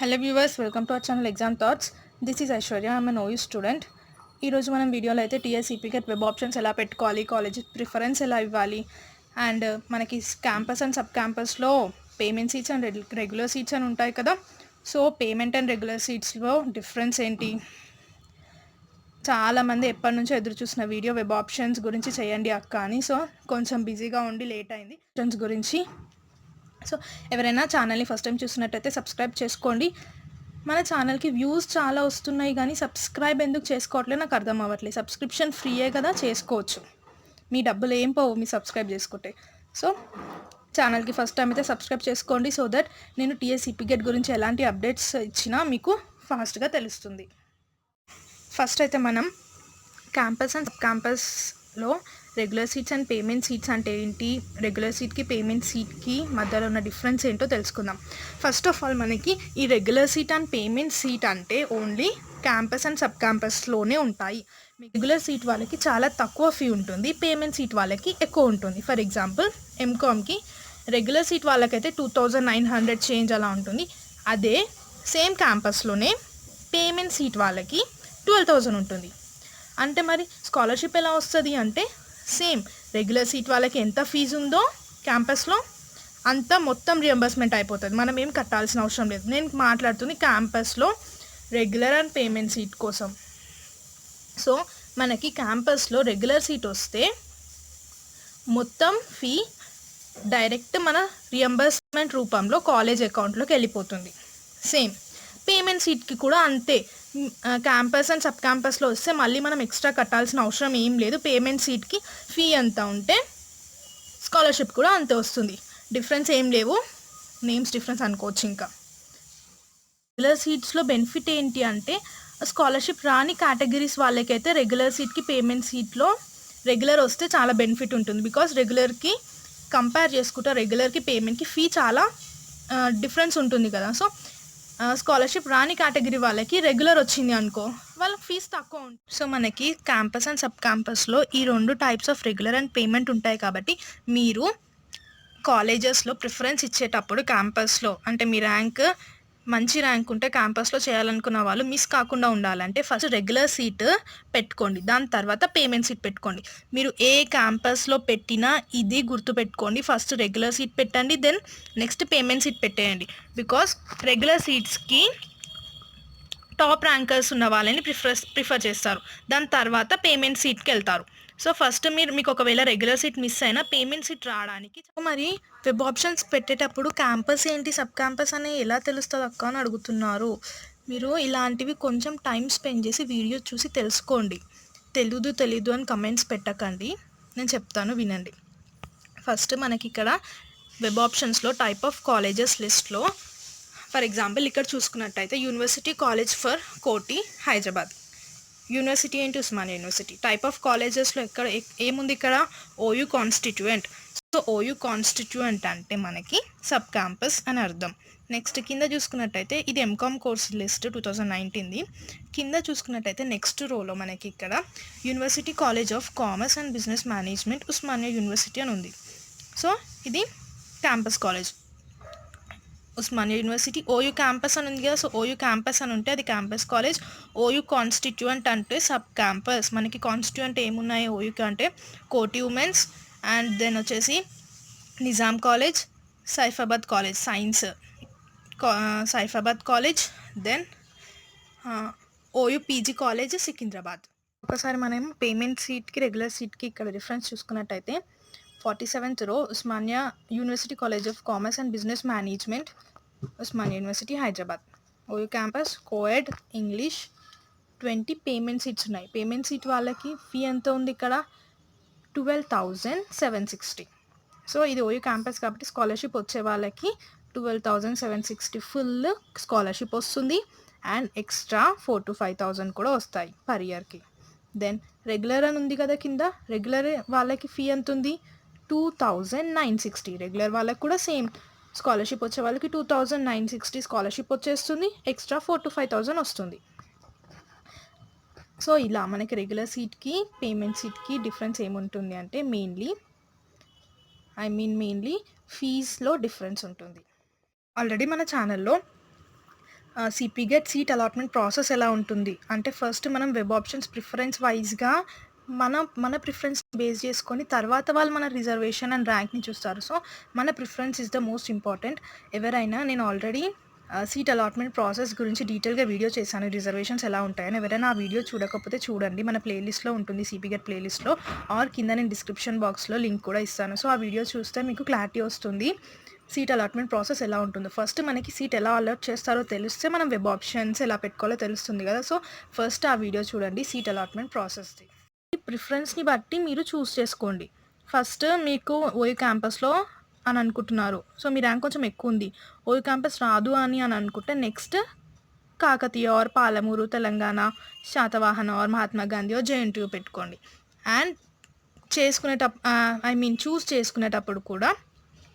Hello viewers, welcome to our channel exam thoughts. This is Aishwarya, I'm N OU student. ఈరోజు మనం వీడియోలో అయితే టీఎస్ఈపీకెట్ web options ఎలా పెట్టుకోవాలి, కాలేజ్ ప్రిఫరెన్స్ ఎలా ఇవ్వాలి, అండ్ మనకి క్యాంపస్ అండ్ సబ్ క్యాంపస్లో payment seats and regular seats అని ఉంటాయి కదా. సో పేమెంట్ అండ్ రెగ్యులర్ సీట్స్లో డిఫరెన్స్ ఏంటి, చాలామంది ఎప్పటి నుంచో ఎదురు చూసిన వీడియో వెబ్ ఆప్షన్స్ గురించి చేయండి అక్క అని. సో కొంచెం బిజీగా ఉండి లేట్ అయింది ఆప్షన్స్ గురించి. సో ఎవరైనా ఛానల్ని ఫస్ట్ టైం చూసినట్టయితే సబ్స్క్రైబ్ చేసుకోండి. మన ఛానల్కి వ్యూస్ చాలా వస్తున్నాయి కానీ సబ్స్క్రైబ్ ఎందుకు చేసుకోవట్లేదు నాకు అర్థం అవ్వట్లేదు. సబ్స్క్రిప్షన్ ఫ్రీయే కదా, చేసుకోవచ్చు, మీ డబ్బులు ఏం పోవు మీ సబ్స్క్రైబ్ చేసుకుంటే. సో ఛానల్కి ఫస్ట్ టైం అయితే సబ్స్క్రైబ్ చేసుకోండి, సో దట్ నేను టీఎస్ఈపీకెట్ గురించి ఎలాంటి అప్డేట్స్ ఇచ్చినా మీకు ఫాస్ట్గా తెలుస్తుంది. ఫస్ట్ అయితే మనం క్యాంపస్ అండ్ సబ్ క్యాంపస్లో regular seats and payment seats అంటే ఏంటి, రెగ్యులర్ సీట్కి పేమెంట్ సీట్కి మధ్యలో ఉన్న డిఫరెన్స్ ఏంటో తెలుసుకుందాం. ఫస్ట్ ఆఫ్ ఆల్ మనకి ఈ regular seat and payment seat అంటే ఓన్లీ క్యాంపస్ అండ్ సబ్ క్యాంపస్లోనే ఉంటాయి. రెగ్యులర్ సీట్ వాళ్ళకి చాలా తక్కువ ఫీ ఉంటుంది, పేమెంట్ సీట్ వాళ్ళకి ఎక్కువ ఉంటుంది. ఫర్ ఎగ్జాంపుల్ ఎంకామ్కి రెగ్యులర్ సీట్ వాళ్ళకైతే 2900 చేంజ్ అలా ఉంటుంది. అదే సేమ్ క్యాంపస్లోనే పేమెంట్ సీట్ వాళ్ళకి 12,000 ఉంటుంది. అంటే మరి స్కాలర్షిప్ ఎలా వస్తుంది అంటే సేమ్ రెగ్యులర్ సీట్ వాళ్ళకి ఎంత ఫీజు ఉందో క్యాంపస్లో అంత మొత్తం రియంబర్స్మెంట్ అయిపోతుంది, మనం ఏం కట్టాల్సిన అవసరం లేదు. నేను మాట్లాడుతుంది క్యాంపస్లో రెగ్యులర్ అండ్ పేమెంట్ సీట్ కోసం. సో మనకి క్యాంపస్లో రెగ్యులర్ సీట్ వస్తే మొత్తం ఫీ డైరెక్ట్ మన రియంబర్స్మెంట్ రూపంలో కాలేజ్ అకౌంట్లోకి వెళ్ళిపోతుంది. సేమ్ పేమెంట్ సీట్కి కూడా అంతే. క్యాంపస్ అండ్ సబ్ క్యాంపస్లో వస్తే మళ్ళీ మనం ఎక్స్ట్రా కట్టాల్సిన అవసరం ఏం లేదు. పేమెంట్ సీట్కి ఫీ ఎంత ఉంటే స్కాలర్షిప్ కూడా అంతే వస్తుంది, డిఫరెన్స్ ఏం లేవు, నేమ్స్ డిఫరెన్స్ అనుకోవచ్చు. ఇంకా రెగ్యులర్ సీట్స్లో బెనిఫిట్ ఏంటి అంటే స్కాలర్షిప్ రాని కేటగిరీస్ వాళ్ళకైతే రెగ్యులర్ సీట్కి పేమెంట్ సీట్లో రెగ్యులర్ వస్తే చాలా బెనిఫిట్ ఉంటుంది. బికాస్ రెగ్యులర్కి కంపేర్ చేసుకుంటే రెగ్యులర్కి పేమెంట్కి ఫీ చాలా డిఫరెన్స్ ఉంటుంది కదా. సో స్కాలర్షిప్ రాని కేటగిరీ వాళ్ళకి రెగ్యులర్ వచ్చింది అనుకో, వాళ్ళకి ఫీజు తక్కువ ఉంటుంది. సో మనకి క్యాంపస్ అండ్ సబ్ క్యాంపస్లో ఈ 2 types of regular and payment ఉంటాయి. కాబట్టి మీరు కాలేజెస్లో ప్రిఫరెన్స్ ఇచ్చేటప్పుడు క్యాంపస్లో అంటే మీ ర్యాంక్ మంచి ర్యాంక్ ఉంటే క్యాంపస్లో చేయాలనుకున్న వాళ్ళు మిస్ కాకుండా ఉండాలంటే ఫస్ట్ రెగ్యులర్ సీట్ పెట్టుకోండి, దాని తర్వాత పేమెంట్ సీట్ పెట్టుకోండి. మీరు ఏ క్యాంపస్లో పెట్టినా ఇది గుర్తుపెట్టుకోండి, ఫస్ట్ రెగ్యులర్ సీట్ పెట్టండి, దెన్ నెక్స్ట్ పేమెంట్ సీట్ పెట్టేయండి. బికాస్ రెగ్యులర్ సీట్స్కి టాప్ ర్యాంకర్స్ ఉన్న వాళ్ళని ప్రిఫర్ చేస్తారు, దాని తర్వాత పేమెంట్ సీట్కి వెళ్తారు. సో ఫస్ట్ మీకు ఒకవేళ రెగ్యులర్ సీట్ మిస్ అయినా పేమెంట్ సీట్ రావడానికి మరి వెబ్ ఆప్షన్స్ పెట్టేటప్పుడు క్యాంపస్ ఏంటి సబ్ క్యాంపస్ అని ఎలా తెలుస్తుంది అక్క అని అడుగుతున్నారు. మీరు ఇలాంటివి కొంచెం టైం స్పెండ్ చేసి వీడియో చూసి తెలుసుకోండి. తెలీదు అని కమెంట్స్ పెట్టకండి, నేను చెప్తాను వినండి. ఫస్ట్ మనకి ఇక్కడ వెబ్ ఆప్షన్స్లో టైప్ ఆఫ్ కాలేజెస్ లిస్ట్లో ఫర్ ఎగ్జాంపుల్ ఇక్కడ చూసుకున్నట్టయితే యూనివర్సిటీ కాలేజ్ ఫర్ కోటి హైదరాబాద్, యూనివర్సిటీ ఏంటి ఉస్మానియా యూనివర్సిటీ. టైప్ ఆఫ్ కాలేజెస్లో ఇక్కడ ఏముంది, ఇక్కడ OU constituent. So OU constituent అంటే మనకి సబ్ క్యాంపస్ అని అర్థం. నెక్స్ట్ కింద చూసుకున్నట్టయితే ఇది ఎంకామ్ కోర్స్ లిస్ట్ 2019ది. కింద చూసుకున్నట్టయితే నెక్స్ట్ రోలో మనకి ఇక్కడ university college of commerce and business management Osmania university అని ఉంది. సో ఇది campus college Osmania university. OU campus అని ఉంది కదా, సో ఓయూ క్యాంపస్ అని ఉంటే అది క్యాంపస్ కాలేజ్. ఓయూ కాన్స్టిట్యూయెంట్ అంటే సబ్ క్యాంపస్. మనకి కాన్స్టిట్యూయెంట్ ఏమున్నాయి ఓయూకి అంటే కోటి ఉమెన్స్, అండ్ దెన్ వచ్చేసి Nizam college, Saifabad college science, Saifabad college, then OU PG college Secunderabad. ఒకసారి మనం పేమెంట్ సీట్కి రెగ్యులర్ సీట్కి ఇక్కడ డిఫరెన్స్ చూసుకున్నట్టయితే 47th రో Osmania university college of commerce and business management Osmania university Hyderabad. OU campus co-ed English 20 payment seats ఉన్నాయి. పేమెంట్ సీట్ వాళ్ళకి fee ఎంత ఉంది ఇక్కడ 12,760. సో ఇది ఓయూ క్యాంపస్ కాబట్టి స్కాలర్షిప్ వచ్చే వాళ్ళకి 12,760 ఫుల్ స్కాలర్షిప్ వస్తుంది, అండ్ ఎక్స్ట్రా 4,000 to 5,000 కూడా వస్తాయి పర్ ఇయర్కి. దెన్ రెగ్యులర్ అని ఉంది కదా కింద, రెగ్యులర్ వాళ్ళకి ఫీ ఎంత ఉంది 2,960. రెగ్యులర్ వాళ్ళకి కూడా సేమ్ స్కాలర్షిప్ వచ్చే వాళ్ళకి 2,960 స్కాలర్షిప్ వచ్చేస్తుంది, ఎక్స్ట్రా 4,000 to 5,000 వస్తుంది. సో ఇలా మనకి రెగ్యులర్ సీట్కి పేమెంట్ సీట్కి డిఫరెన్స్ ఏముంటుంది అంటే మెయిన్లీ ఫీజ్లో డిఫరెన్స్ ఉంటుంది. ఆల్రెడీ మన ఛానల్లో CP get seat allotment process ఎలా ఉంటుంది అంటే ఫస్ట్ మనం వెబ్ ఆప్షన్స్ ప్రిఫరెన్స్ వైజ్గా మన ప్రిఫరెన్స్ బేస్ చేసుకొని తర్వాత వాళ్ళు మన రిజర్వేషన్ అండ్ ర్యాంక్ని చూస్తారు. సో మన preference is the most important. ఎవరైనా నేను ఆల్రెడీ సీట్ అలాట్మెంట్ ప్రాసెస్ గురించి డీటెయిల్గా వీడియో చేశాను, రిజర్వేషన్స్ ఎలా ఉంటాయని. ఎవరైనా ఆ వీడియో చూడకపోతే చూడండి, మన ప్లేలిస్ట్లో ఉంటుంది, సిపి గెట్ ప్లేలిస్ట్లో, ఆర్ కింద నేను డిస్క్రిప్షన్ బాక్స్లో లింక్ కూడా ఇస్తాను. సో ఆ వీడియో చూస్తే మీకు క్లారిటీ వస్తుంది సీట్ అలాట్మెంట్ ప్రాసెస్ ఎలా ఉంటుందో. ఫస్ట్ మనకి సీట్ ఎలా అలాట్ చేస్తారో తెలిస్తే మనం వెబ్ ఆప్షన్స్ ఎలా పెట్టుకోవాలో తెలుస్తుంది కదా. సో ఫస్ట్ ఆ వీడియో చూడండి సీట్ అలాట్మెంట్ ప్రాసెస్ది. ప్రిఫరెన్స్ని బట్టి మీరు చూస్ చేసుకోండి. ఫస్ట్ మీకు ఓయూ క్యాంపస్లో అని అనుకుంటున్నారు, సో మీ ర్యాంక్ కొంచెం ఎక్కువ ఉంది, ఓయూ క్యాంపస్ రాదు అని అనుకుంటే next Kakatiya or Palamuru Telangana, Satavahana or Mahatma Gandhi or JNTU పెట్టుకోండి. అండ్ చూస్ చేసుకునేటప్పుడు కూడా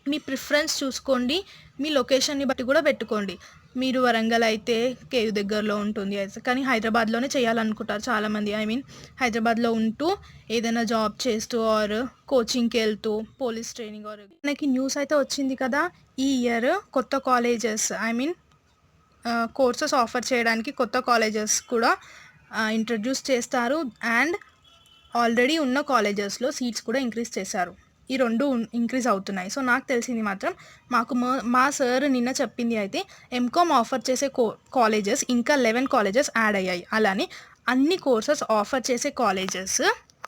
మీ ప్రిఫరెన్స్ చూసుకోండి, మీ లొకేషన్ని బట్టి కూడా పెట్టుకోండి. మీరు వరంగల్ అయితే కేయూ దగ్గరలో ఉంటుంది, కానీ హైదరాబాద్లోనే చేయాలనుకుంటారు చాలామంది. హైదరాబాద్లో ఉంటూ ఏదైనా జాబ్ చేస్తూ ఆర్ కోచింగ్కి వెళ్తూ పోలీస్ ట్రైనింగ్ ఆర్ మనకి న్యూస్ అయితే వచ్చింది కదా, ఈ ఇయర్ కొత్త కాలేజెస్ కోర్సెస్ ఆఫర్ చేయడానికి కొత్త కాలేజెస్ కూడా ఇంట్రడ్యూస్ చేస్తారు. అండ్ ఆల్రెడీ ఉన్న కాలేజెస్లో సీట్స్ కూడా ఇంక్రీజ్ చేశారు. ఈ రెండు ఇంక్రీజ్ అవుతున్నాయి. సో నాకు తెలిసింది మాత్రం మా సార్ నిన్న చెప్పింది అయితే ఎంకామ్ ఆఫర్ చేసే కాలేజెస్ ఇంకా 11 కాలేజెస్ యాడ్ అయ్యాయి. అలానే అన్ని కోర్సెస్ ఆఫర్ చేసే కాలేజెస్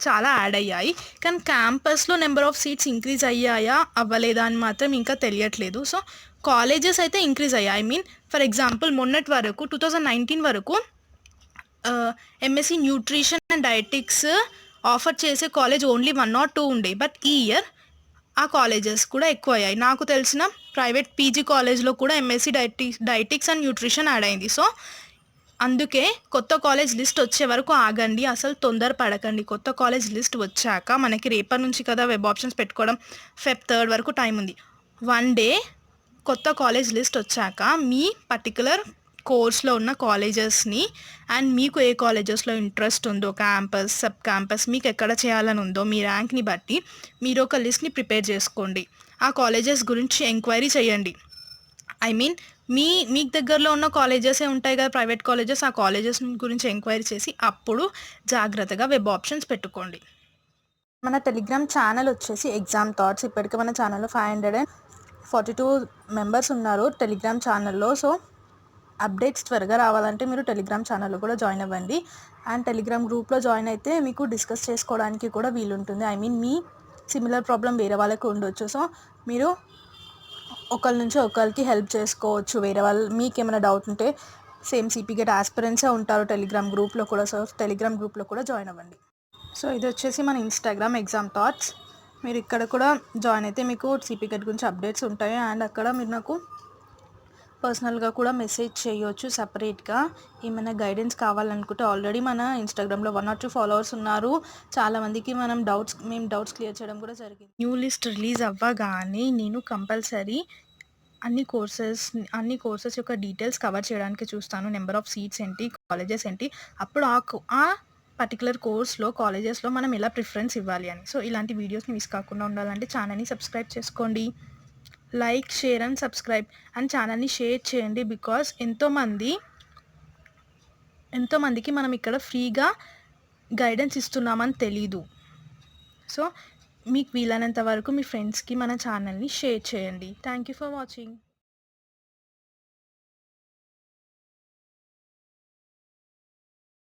చాలా యాడ్ అయ్యాయి. కానీ క్యాంపస్లో నెంబర్ ఆఫ్ సీట్స్ ఇంక్రీజ్ అయ్యాయా అవ్వలేదా అని మాత్రం ఇంకా తెలియట్లేదు. సో కాలేజెస్ అయితే ఇంక్రీజ్ అయ్యాయి. ఫర్ ఎగ్జాంపుల్ మొన్నటి వరకు 2019 వరకు ఎంఎస్సి న్యూట్రిషన్ అండ్ డయటిక్స్ ఆఫర్ చేసే కాలేజ్ ఓన్లీ 1 or 2 ఉండే. బట్ ఈ ఇయర్ ఆ కాలేజెస్ కూడా ఎక్కువ అయ్యాయి. నాకు తెలిసిన ప్రైవేట్ పీజీ కాలేజ్లో కూడా MSc dietetics and nutrition add అయింది. సో అందుకే కొత్త కాలేజ్ లిస్ట్ వచ్చే వరకు ఆగండి, అసలు తొందర పడకండి. కొత్త కాలేజ్ లిస్ట్ వచ్చాక మనకి రేపటి నుంచి కదా వెబ్ ఆప్షన్స్ పెట్టుకోవడం, Feb 3rd వరకు టైం ఉంది. 1 day కొత్త కాలేజ్ లిస్ట్ వచ్చాక మీ పర్టికులర్ కోర్స్లో ఉన్న కాలేజెస్ని అండ్ మీకు ఏ కాలేజెస్లో ఇంట్రెస్ట్ ఉందో, క్యాంపస్ సబ్ క్యాంపస్ మీకు ఎక్కడ చేయాలని ఉందో మీ ర్యాంక్ని బట్టి మీరు ఒక లిస్ట్ని ప్రిపేర్ చేసుకోండి. ఆ కాలేజెస్ గురించి ఎంక్వైరీ చేయండి. మీకు దగ్గరలో ఉన్న కాలేజెసే ఉంటాయి కదా ప్రైవేట్ కాలేజెస్, ఆ కాలేజెస్ గురించి ఎంక్వైరీ చేసి అప్పుడు జాగ్రత్తగా వెబ్ ఆప్షన్స్ పెట్టుకోండి. మన టెలిగ్రామ్ ఛానల్ వచ్చేసి ఎగ్జామ్ థాట్స్. ఇప్పటికే మన ఛానల్లో 542 మెంబర్స్ ఉన్నారు టెలిగ్రామ్ ఛానల్లో. సో అప్డేట్స్ త్వరగా రావాలంటే మీరు టెలిగ్రామ్ ఛానల్లో కూడా జాయిన్ అవ్వండి. అండ్ టెలిగ్రామ్ గ్రూప్లో జాయిన్ అయితే మీకు డిస్కస్ చేసుకోవడానికి కూడా వీలుంటుంది. మీ సిమిలర్ ప్రాబ్లం వేరే వాళ్ళకి ఉండొచ్చు. సో మీరు ఒకరి నుంచి ఒకరికి హెల్ప్ చేసుకోవచ్చు. వేరే వాళ్ళు మీకు ఏమైనా డౌట్ ఉంటే సేమ్ సిపి గెట్ ఆస్పిరెంట్సే ఉంటారు టెలిగ్రామ్ గ్రూప్లో కూడా. సో టెలిగ్రామ్ గ్రూప్లో కూడా జాయిన్ అవ్వండి. సో ఇది వచ్చేసి మన ఇన్స్టాగ్రామ్ ఎగ్జామ్ థాట్స్. మీరు ఇక్కడ కూడా జాయిన్ అయితే మీకు సిపి గెట్ గురించి అప్డేట్స్ ఉంటాయి. అండ్ అక్కడ మీరు నాకు పర్సనల్గా కూడా మెసేజ్ చేయొచ్చు సపరేట్గా. ఏమైనా గైడెన్స్ కావాలనుకుంటే ఆల్రెడీ మన ఇన్స్టాగ్రామ్లో 1 or 2 ఫాలోవర్స్ ఉన్నారు. చాలామందికి మేము డౌట్స్ క్లియర్ చేయడం కూడా జరిగింది. న్యూ లిస్ట్ రిలీజ్ అవ్వగానే నేను కంపల్సరీ అన్ని కోర్సెస్ యొక్క డీటెయిల్స్ కవర్ చేయడానికి చూస్తాను. నెంబర్ ఆఫ్ సీట్స్ ఏంటి, కాలేజెస్ ఏంటి, అప్పుడు ఆ పర్టికులర్ కోర్స్లో కాలేజెస్లో మనం ఎలా ప్రిఫరెన్స్ ఇవ్వాలి అని. సో ఇలాంటి వీడియోస్ని మిస్ కాకుండా ఉండాలంటే ఛానల్ని సబ్స్క్రైబ్ చేసుకోండి. Like, share and subscribe and ఛానల్ని షేర్ చేయండి. బికాస్ ఎంతోమందికి మనం ఇక్కడ ఫ్రీగా గైడెన్స్ ఇస్తున్నామని తెలీదు. సో మీకు వీలైనంత వరకు మీ ఫ్రెండ్స్కి మన ఛానల్ని షేర్ చేయండి. Thank you for watching.